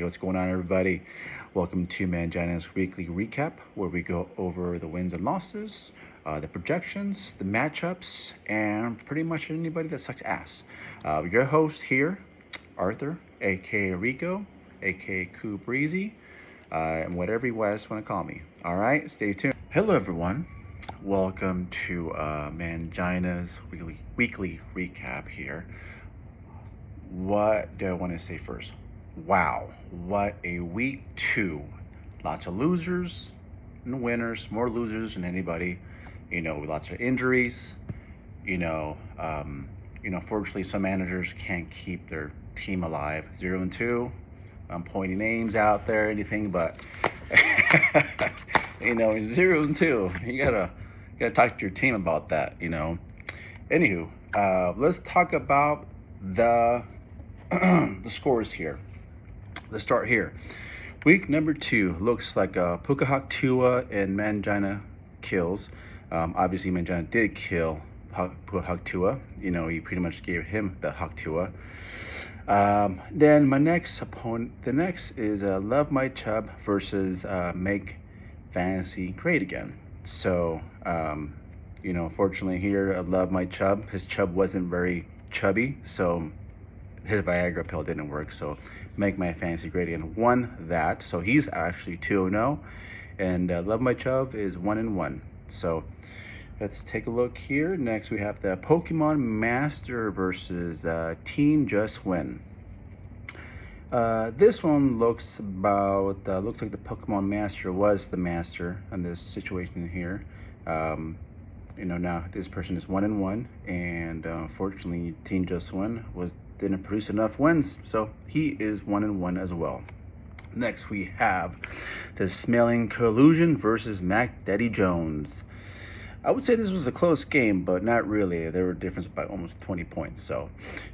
what's going on, everybody? Welcome to Manginas Weekly Recap, where we go over the wins and losses, the projections, the matchups, and pretty much anybody that sucks ass. Your host here, Arthur, aka Rico, aka Cool Breezy, and whatever you guys want to call me. All right, stay tuned. Hello, everyone. Welcome to Mangina's weekly recap here. What do I want to say first? Wow, what a week 2. Lots of losers and winners, more losers than anybody. Lots of injuries. Fortunately, some managers can't keep their team alive. 0-2. I'm pointing names out there, anything but 0-2. You gotta talk to your team about that. Anywho, let's talk about the the scores here. Let's start here. Week number 2 looks like Puka Tua and Mangina kills. Obviously, Mangina did kill Puka Tua. He pretty much gave him the Tua. Then my next opponent, the next is Love My Chub versus Make Fantasy Great Again. So, fortunately here, I Love My Chub. His chub wasn't very chubby, so his Viagra pill didn't work. So, Make My Fantasy Great Again won that. So he's actually 2-0, and Love My Chub is 1-1. So let's take a look here. Next, we have the Pokemon Master versus Team Just Win. This one looks like the Pokemon Master was the master in this situation here. Now this person is 1-1, and unfortunately, Team Just Win didn't produce enough wins, so he is 1-1 as well. Next, we have the Smelling Collusion versus Mac Daddy Jones. I would say this was a close game, but not really. There were differences by almost 20 points. So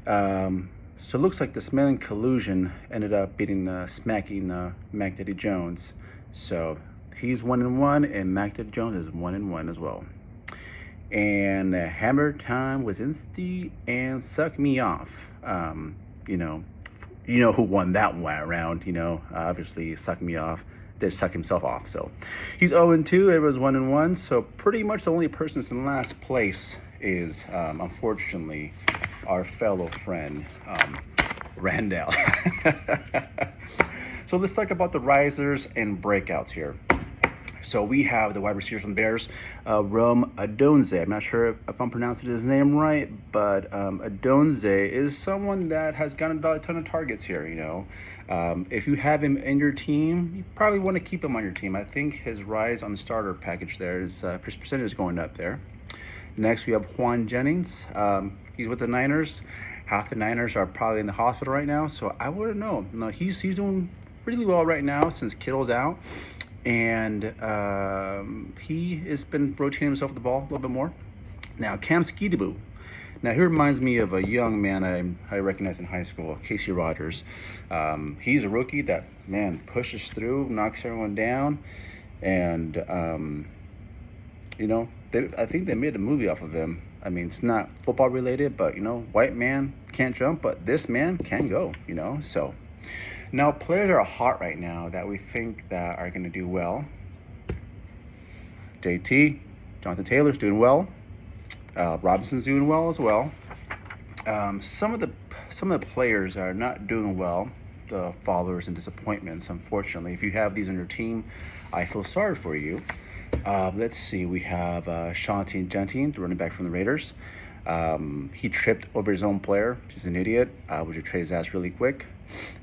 it looks like the Smelling Collusion ended up smacking Mac Daddy Jones. So he's 1-1, and Mac Daddy Jones is 1-1 as well. And Hammer Time was Insty and Suck Me Off. Who won that one round. Obviously Suck Me Off. Did suck himself off. So he's 0-2. Everyone's 1-1. So pretty much the only person that's in last place is, unfortunately, our fellow friend, Randall. So let's talk about the risers and breakouts here. So we have the wide receivers from the Bears, Rome Odunze. I'm not sure if I'm pronouncing his name right, but Odunze is someone that has gotten a ton of targets here. If you have him in your team, you probably want to keep him on your team. I think his rise on the starter package there is his percentage is going up there. Next, we have Juan Jennings. He's with the Niners. Half the Niners are probably in the hospital right now, so I wouldn't know. No, he's doing really well right now since Kittle's out. And he has been rotating himself with the ball a little bit more. Now, Cam Skidaboo. Now, he reminds me of a young man I recognized in high school, Casey Rogers. He's a rookie that, pushes through, knocks everyone down. And, I think they made a movie off of him. I mean, it's not football related, but, white man can't jump, but this man can go, so... Now, players are hot right now that we think that are going to do well. JT, Jonathan Taylor's doing well. Robinson's doing well as well. Some of the players are not doing well. The followers and disappointments, unfortunately. If you have these on your team, I feel sorry for you. Let's see. We have Shanti Gentine, the running back from the Raiders. He tripped over his own player. He's an idiot. Would you trade his ass really quick?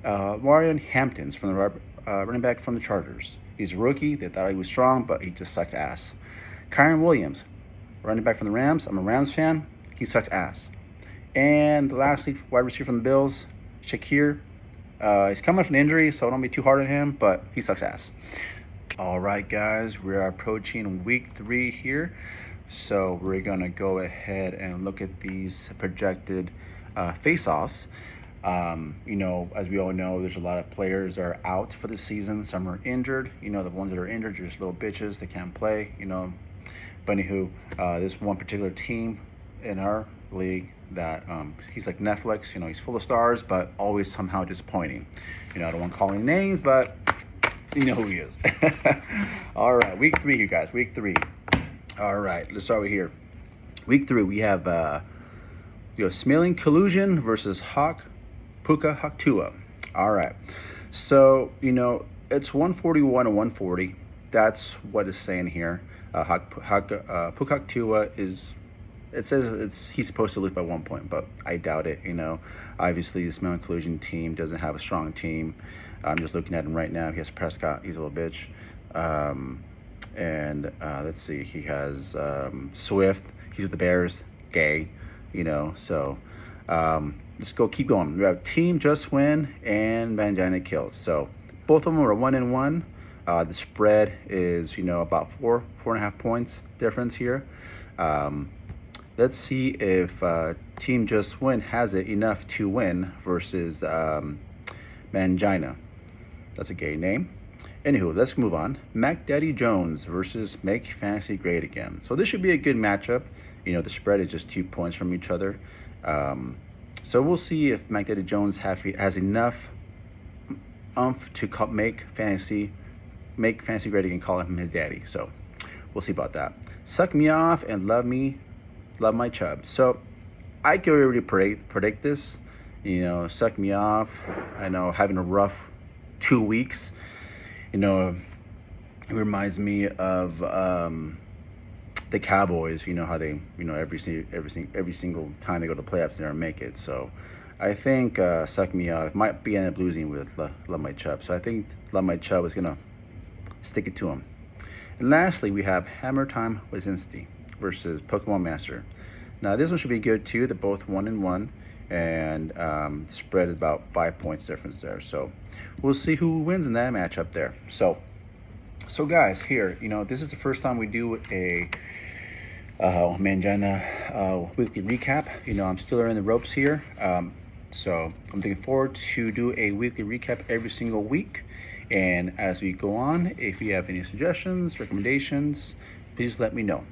Marion Hamptons from the running back from the Chargers. He's a rookie. They thought he was strong, but he just sucks ass. Kyron Williams, running back from the Rams. I'm a Rams fan. He sucks ass. And lastly, wide receiver from the Bills, Shakir. He's coming from an injury, so don't be too hard on him, but he sucks ass. All right, guys, we are approaching week 3 here. So we're going to go ahead and look at these projected face-offs. As we all know, there's a lot of players are out for the season. Some are injured. The ones that are injured are just little bitches. They can't play, But anywho, this one particular team in our league that he's like Netflix. You know, he's full of stars, but always somehow disappointing. You know, I don't want to call any names, but you know who he is. All right, week 3 here, guys. Week 3. All right, let's start with here. Week 3, we have Smiling Collusion versus Puka Haktua. All right, so you know it's 141 and 140. That's what it's saying here. Puka Haktua is. It says he's supposed to lose by 1 point, but I doubt it. You know, obviously the Smiling Collusion team doesn't have a strong team. I'm just looking at him right now. He has Prescott. He's a little bitch. Let's see. He has Swift. He's with the Bears. Gay. You know. So let's go. Keep going. We have Team Just Win and Manginas Kills. So both of them are 1-1. The spread is about 4.5 points difference here. Let's see if Team Just Win has it enough to win versus Mangina. That's a gay name. Anywho, let's move on. Mac Daddy Jones versus Make Fantasy Great Again. So this should be a good matchup. You know, the spread is just 2 points from each other. So we'll see if Mac Daddy Jones has enough oomph to make fantasy great again, call him his daddy. So we'll see about that. Suck Me Off and Love My Chub. So I can already predict this. You know, Suck Me Off. I know having a rough 2 weeks. You know, it reminds me of the Cowboys. You know how they, every single time they go to the playoffs, they don't make it. So I think Suck Me Off might be end up losing with Love My Chub. So I think Love My Chub is gonna stick it to him. And lastly, we have Hammer Time Wazinski versus Pokemon Master. Now this one should be good too. They're both 1-1, and spread is about 5 points difference there. So we'll see who wins in that matchup there. So guys, here, this is the first time we do a Mangina weekly recap. I'm still learning the ropes here. So I'm looking forward to do a weekly recap every single week. And as we go on, if you have any suggestions, recommendations, please let me know.